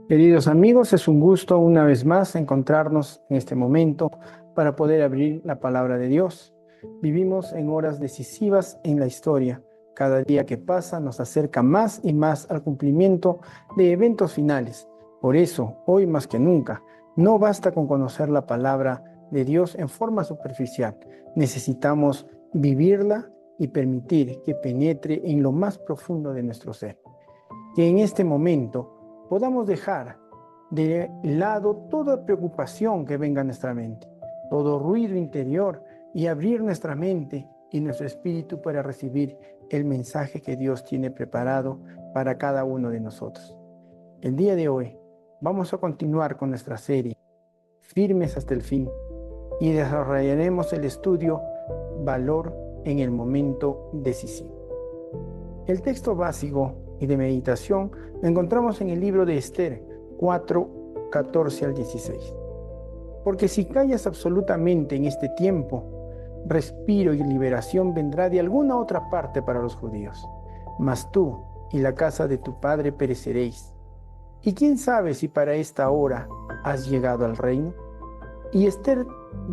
Queridos amigos, es un gusto una vez más encontrarnos en este momento para poder abrir la palabra de Dios. Vivimos en horas decisivas en la historia. Cada día que pasa nos acerca más y más al cumplimiento de eventos finales. Por eso, hoy más que nunca, no basta con conocer la palabra de Dios en forma superficial. Necesitamos vivirla y permitir que penetre en lo más profundo de nuestro ser. Que en este momento podamos dejar de lado toda preocupación que venga a nuestra mente, todo ruido interior y abrir nuestra mente y nuestro espíritu para recibir el mensaje que Dios tiene preparado para cada uno de nosotros. El día de hoy vamos a continuar con nuestra serie Firmes hasta el fin y desarrollaremos el estudio Valor en el momento decisivo. El texto básico y de meditación lo encontramos en el libro de Esther 4, 14 al 16. Porque si callas absolutamente en este tiempo, respiro y liberación vendrá de alguna otra parte para los judíos. Mas tú y la casa de tu padre pereceréis. ¿Y quién sabe si para esta hora has llegado al reino? Y Esther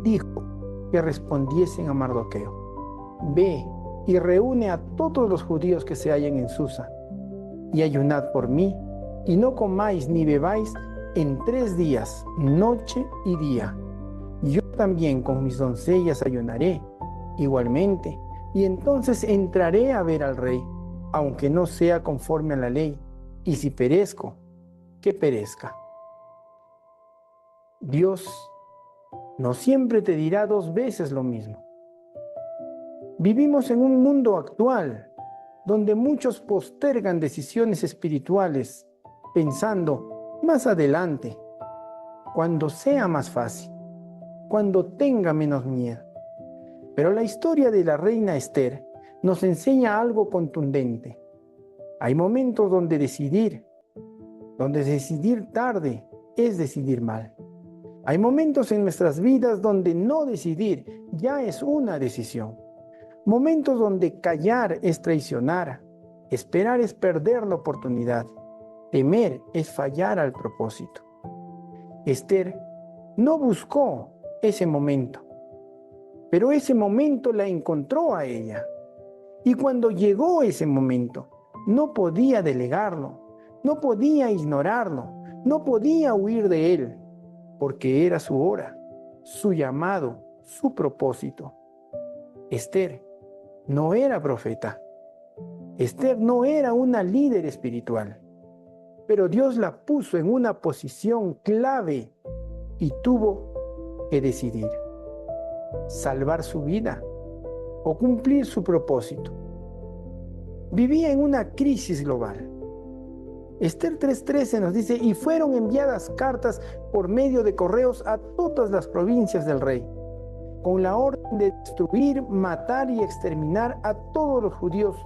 dijo que respondiesen a Mardoqueo: Ve y reúne a todos los judíos que se hallen en Susa, y ayunad por mí, y no comáis ni bebáis en 3 días, noche y día. Yo también con mis doncellas ayunaré, igualmente, y entonces entraré a ver al rey, aunque no sea conforme a la ley, y si perezco, que perezca. Dios no siempre te dirá 2 veces lo mismo. Vivimos en un mundo actual donde muchos postergan decisiones espirituales pensando más adelante, cuando sea más fácil, cuando tenga menos miedo. Pero la historia de la reina Esther nos enseña algo contundente. Hay momentos donde decidir tarde es decidir mal. Hay momentos en nuestras vidas donde no decidir ya es una decisión. Momentos donde callar es traicionar, esperar es perder la oportunidad, temer es fallar al propósito. Esther no buscó ese momento, pero ese momento la encontró a ella. Y cuando llegó ese momento, no podía delegarlo, no podía ignorarlo, no podía huir de él, porque era su hora, su llamado, su propósito. Esther no era profeta. Esther no era una líder espiritual, pero Dios la puso en una posición clave y tuvo que decidir: salvar su vida o cumplir su propósito. Vivía en una crisis global. Esther 3:13 nos dice: y fueron enviadas cartas por medio de correos a todas las provincias del rey, con la orden de destruir, matar y exterminar a todos los judíos,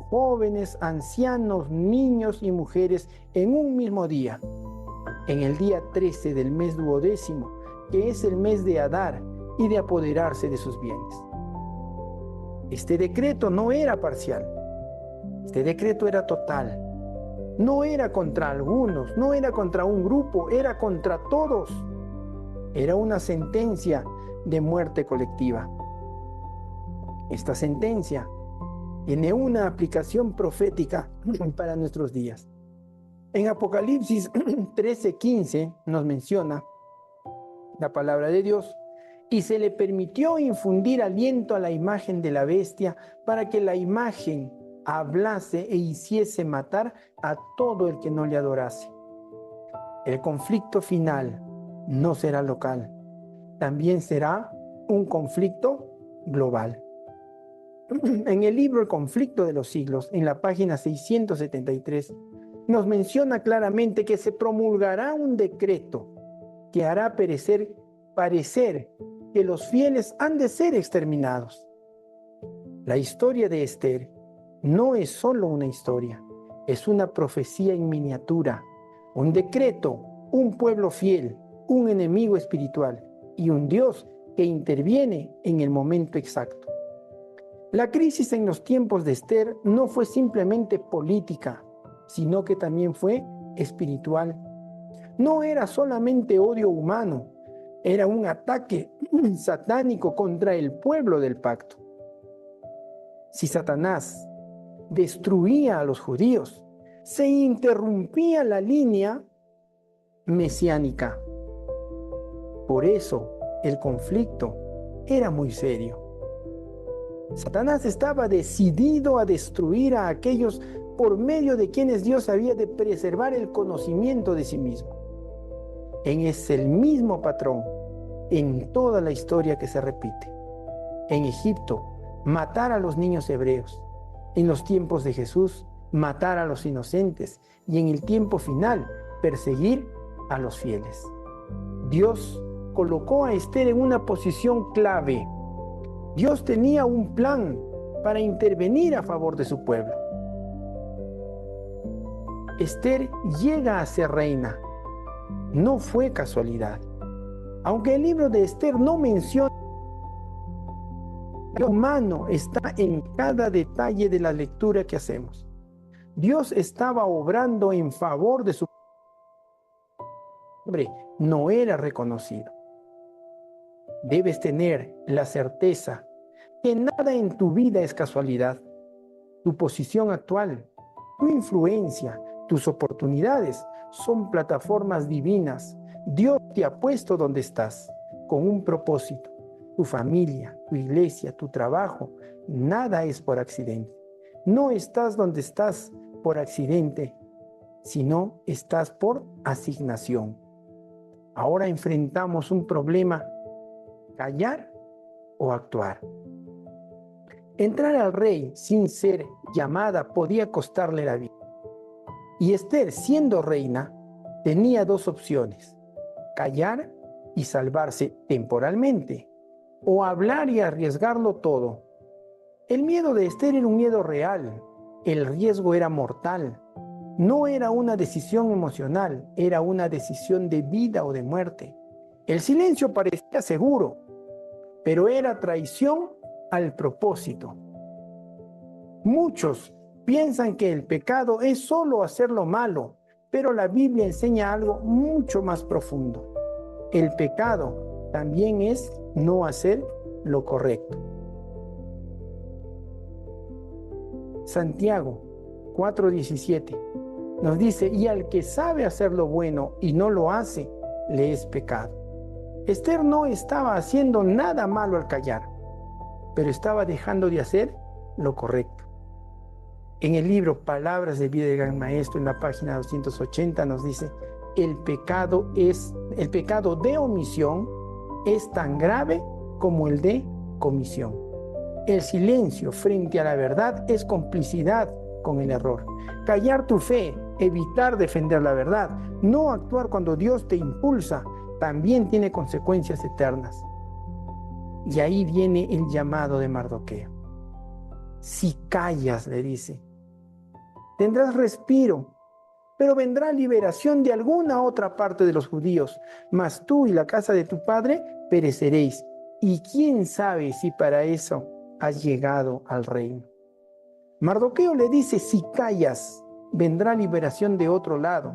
jóvenes, ancianos, niños y mujeres, en un mismo día, en el día 13 del mes duodécimo, que es el mes de Adar, y de apoderarse de sus bienes. Este decreto no era parcial, este decreto era total. No era contra algunos, no era contra un grupo, era contra todos. Era una sentencia de muerte colectiva. Esta sentencia tiene una aplicación profética para nuestros días. En Apocalipsis 13:15 nos menciona la palabra de Dios: y se le permitió infundir aliento a la imagen de la bestia para que la imagen hablase e hiciese matar a todo el que no le adorase. El conflicto final no será local, también será un conflicto global. En el libro El conflicto de los siglos, en la página 673, nos menciona claramente que se promulgará un decreto que hará parecer que los fieles han de ser exterminados. La historia de Esther no es solo una historia, es una profecía en miniatura, un decreto, un pueblo fiel, un enemigo espiritual y un Dios que interviene en el momento exacto. La crisis en los tiempos de Esther no fue simplemente política, sino que también fue espiritual No era solamente odio humano, era un ataque satánico contra el pueblo del pacto. Si Satanás destruía a los judíos, se interrumpía la línea mesiánica. Por eso el conflicto era muy serio. Satanás estaba decidido a destruir a aquellos por medio de quienes Dios había de preservar el conocimiento de sí mismo. Es el mismo patrón en toda la historia que se repite. En Egipto, matar a los niños hebreos. En los tiempos de Jesús, matar a los inocentes. Y en el tiempo final, perseguir a los fieles. Dios colocó a Esther en una posición clave. Dios tenía un plan para intervenir a favor de su pueblo. Esther llega a ser reina. No fue casualidad. Aunque el libro de Esther no menciona, lo humano está en cada detalle de la lectura que hacemos. Dios estaba obrando en favor de su hombre, no era reconocido. Debes tener la certeza que nada en tu vida es casualidad. Tu posición actual, tu influencia, tus oportunidades son plataformas divinas. Dios te ha puesto donde estás con un propósito. Tu familia, tu iglesia, tu trabajo, nada es por accidente. No estás donde estás por accidente, sino estás por asignación. Ahora enfrentamos un problema: callar o actuar. Entrar al rey sin ser llamada podía costarle la vida. Y Esther, siendo reina, tenía dos opciones: callar y salvarse temporalmente, o hablar y arriesgarlo todo. El miedo de Esther era un miedo real. El riesgo era mortal. No era una decisión emocional, era una decisión de vida o de muerte. El silencio parecía seguro, pero era traición al propósito. Muchos piensan que el pecado es solo hacer lo malo, pero la Biblia enseña algo mucho más profundo. El pecado también es no hacer lo correcto. Santiago 4:17 nos dice: y al que sabe hacer lo bueno y no lo hace, le es pecado. Esther no estaba haciendo nada malo al callar, pero estaba dejando de hacer lo correcto. En el libro Palabras de Vida del Gran Maestro, en la página 280, nos dice: el pecado de omisión es tan grave como el de comisión. El silencio frente a la verdad es complicidad con el error. Callar tu fe, evitar defender la verdad, no actuar cuando Dios te impulsa, también tiene consecuencias eternas. Y ahí viene el llamado de Mardoqueo. Si callas, le dice, tendrás respiro, pero vendrá liberación de alguna otra parte de los judíos, mas tú y la casa de tu padre pereceréis. Y quién sabe si para eso has llegado al reino. Mardoqueo le dice: si callas, vendrá liberación de otro lado,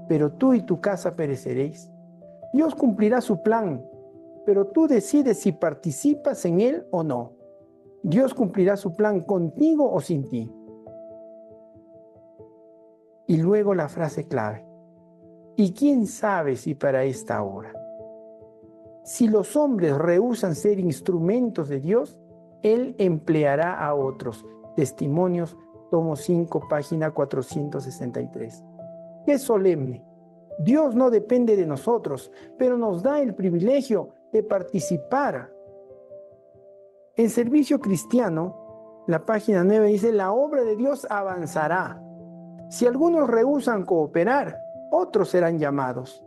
pero tú y tu casa pereceréis. Dios cumplirá su plan, pero tú decides si participas en él o no. Dios cumplirá su plan contigo o sin ti. Y luego la frase clave: ¿y quién sabe si para esta hora? Si los hombres rehúsan ser instrumentos de Dios, Él empleará a otros. Testimonios, tomo 5, página 463. ¡Qué solemne! Dios no depende de nosotros, pero nos da el privilegio de participar. En Servicio Cristiano, la página 9 dice: la obra de Dios avanzará. Si algunos rehúsan cooperar, otros serán llamados.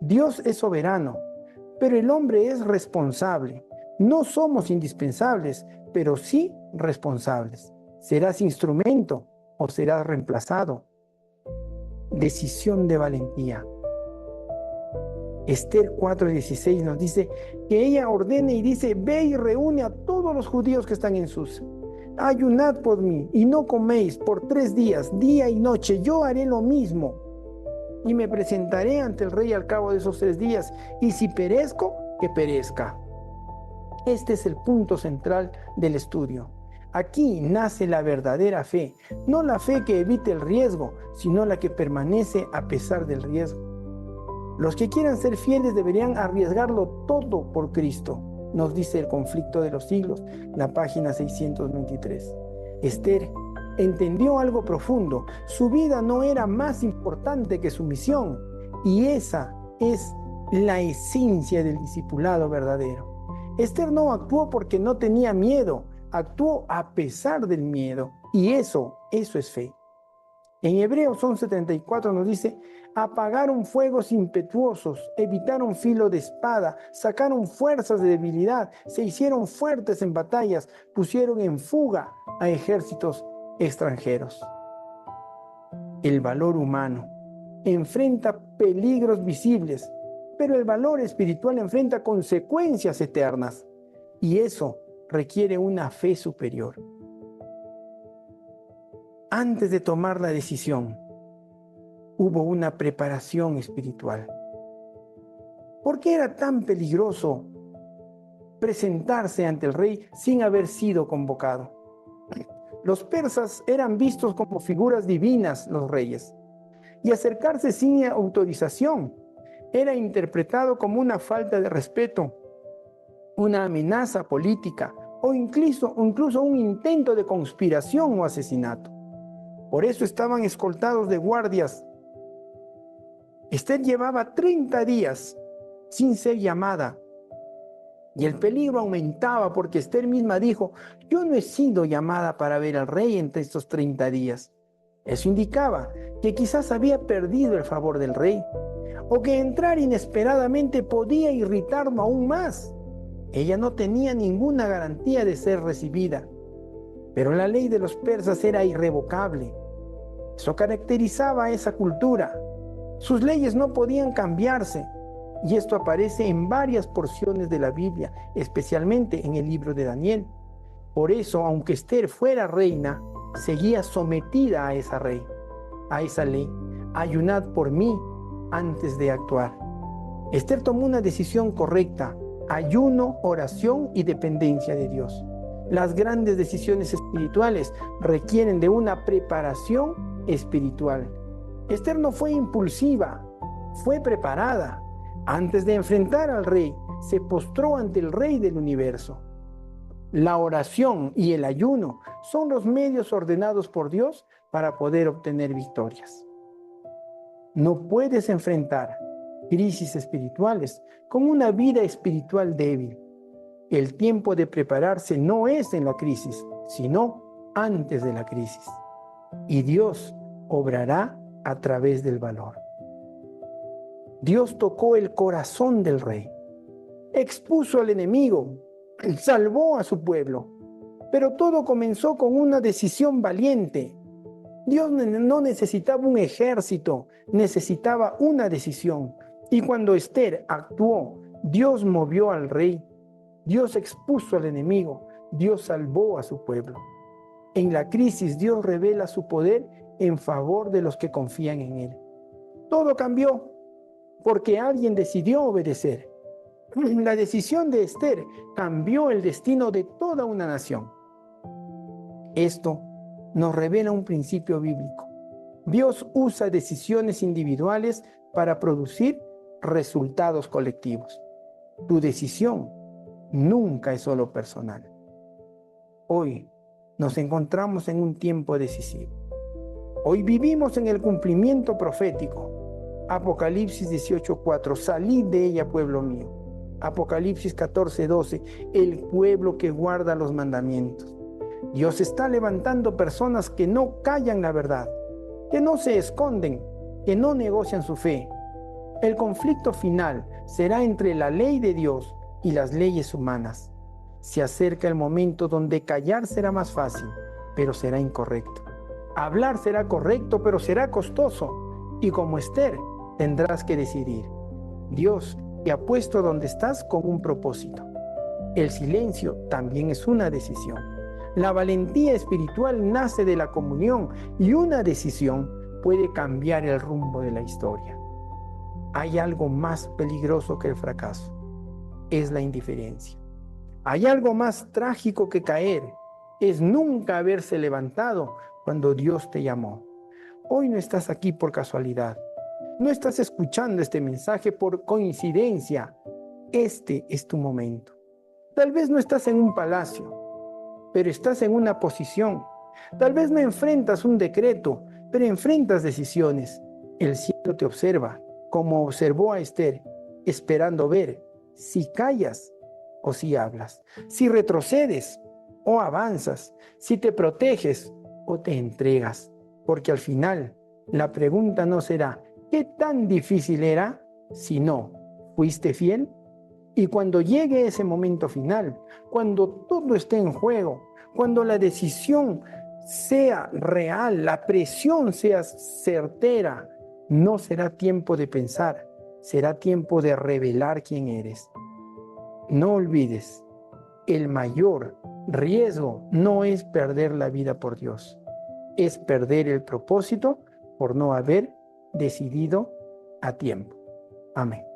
Dios es soberano, pero el hombre es responsable. No somos indispensables, pero sí responsables. ¿Serás instrumento o serás reemplazado? Decisión de valentía. Esther 4:16 nos dice que ella ordena y dice: ve y reúne a todos los judíos que están en Susa. Ayunad por mí y no coméis por 3 días, día y noche. Yo haré lo mismo. y me presentaré ante el rey al cabo de esos 3 días, y si perezco, que perezca. Este es el punto central del estudio. Aquí nace la verdadera fe, no la fe que evite el riesgo, sino la que permanece a pesar del riesgo. Los que quieran ser fieles deberían arriesgarlo todo por Cristo, nos dice el Conflicto de los Siglos, la página 623. Esther entendió algo profundo. Su vida no era más importante que su misión, y esa es la esencia del discipulado verdadero. Esther no actuó porque no tenía miedo, actuó a pesar del miedo, y eso es fe. En Hebreos 11:34 nos dice: apagaron fuegos impetuosos, evitaron filo de espada, sacaron fuerzas de debilidad, se hicieron fuertes en batallas, pusieron en fuga a ejércitos extranjeros. El valor humano enfrenta peligros visibles, pero el valor espiritual enfrenta consecuencias eternas, y eso requiere una fe superior. Antes de tomar la decisión, hubo una preparación espiritual. ¿Por qué era tan peligroso presentarse ante el rey sin haber sido convocado? Los persas eran vistos como figuras divinas, los reyes, y acercarse sin autorización era interpretado como una falta de respeto, una amenaza política o incluso un intento de conspiración o asesinato. Por eso estaban escoltados de guardias. Esther llevaba 30 días sin ser llamada, y el peligro aumentaba porque Esther misma dijo: yo no he sido llamada para ver al rey entre estos 30 días. Eso indicaba que quizás había perdido el favor del rey, o que entrar inesperadamente podía irritarlo aún más. Ella no tenía ninguna garantía de ser recibida, pero la ley de los persas era irrevocable. Eso caracterizaba a esa cultura. Sus leyes no podían cambiarse, y esto aparece en varias porciones de la Biblia, especialmente en el libro de Daniel. Por eso, aunque Esther fuera reina, seguía sometida a esa ley. Ayunad por mí antes de actuar. Esther tomó una decisión correcta: ayuno, oración y dependencia de Dios. Las grandes decisiones espirituales requieren de una preparación espiritual. Esther no fue impulsiva, fue preparada. Antes de enfrentar al rey, se postró ante el rey del universo. La oración y el ayuno son los medios ordenados por Dios para poder obtener victorias. No puedes enfrentar crisis espirituales con una vida espiritual débil. El tiempo de prepararse no es en la crisis, sino antes de la crisis. Y Dios obrará a través del valor. Dios tocó el corazón del rey, expuso al enemigo, salvó a su pueblo, pero todo comenzó con una decisión valiente. Dios no necesitaba un ejército, necesitaba una decisión. Y cuando Esther actuó, Dios movió al rey, Dios expuso al enemigo, Dios salvó a su pueblo. En la crisis, Dios revela su poder en favor de los que confían en Él. Todo cambió porque alguien decidió obedecer. La decisión de Esther cambió el destino de toda una nación. Esto nos revela un principio bíblico. Dios usa decisiones individuales para producir resultados colectivos. Tu decisión nunca es solo personal. Hoy nos encontramos en un tiempo decisivo. Hoy vivimos en el cumplimiento profético. Apocalipsis 18:4, salid de ella, pueblo mío. Apocalipsis 14:12, el pueblo que guarda los mandamientos. Dios está levantando personas que no callan la verdad, que no se esconden, que no negocian su fe. El conflicto final será entre la ley de Dios y las leyes humanas. Se acerca el momento donde callar será más fácil, pero será incorrecto. Hablar será correcto, pero será costoso. Y como Esther, tendrás que decidir. Dios te ha puesto donde estás con un propósito. El silencio también es una decisión. La valentía espiritual nace de la comunión, y una decisión puede cambiar el rumbo de la historia. Hay algo más peligroso que el fracaso, es la indiferencia. Hay algo más trágico que caer, es nunca haberse levantado cuando Dios te llamó. Hoy no estás aquí por casualidad, no estás escuchando este mensaje por coincidencia. Este es tu momento. Tal vez no estás en un palacio, pero estás en una posición. Tal vez no enfrentas un decreto, pero enfrentas decisiones. El cielo te observa, como observó a Esther, esperando ver si callas o si hablas, si retrocedes o avanzas, si te proteges o te entregas. Porque al final, la pregunta no será ¿qué tan difícil era? Sino, ¿fuiste fiel? Y cuando llegue ese momento final, cuando todo esté en juego, cuando la decisión sea real, la presión sea certera, no será tiempo de pensar, será tiempo de revelar quién eres. No olvides, el mayor riesgo no es perder la vida por Dios, es perder el propósito por no haber decidido a tiempo. Amén.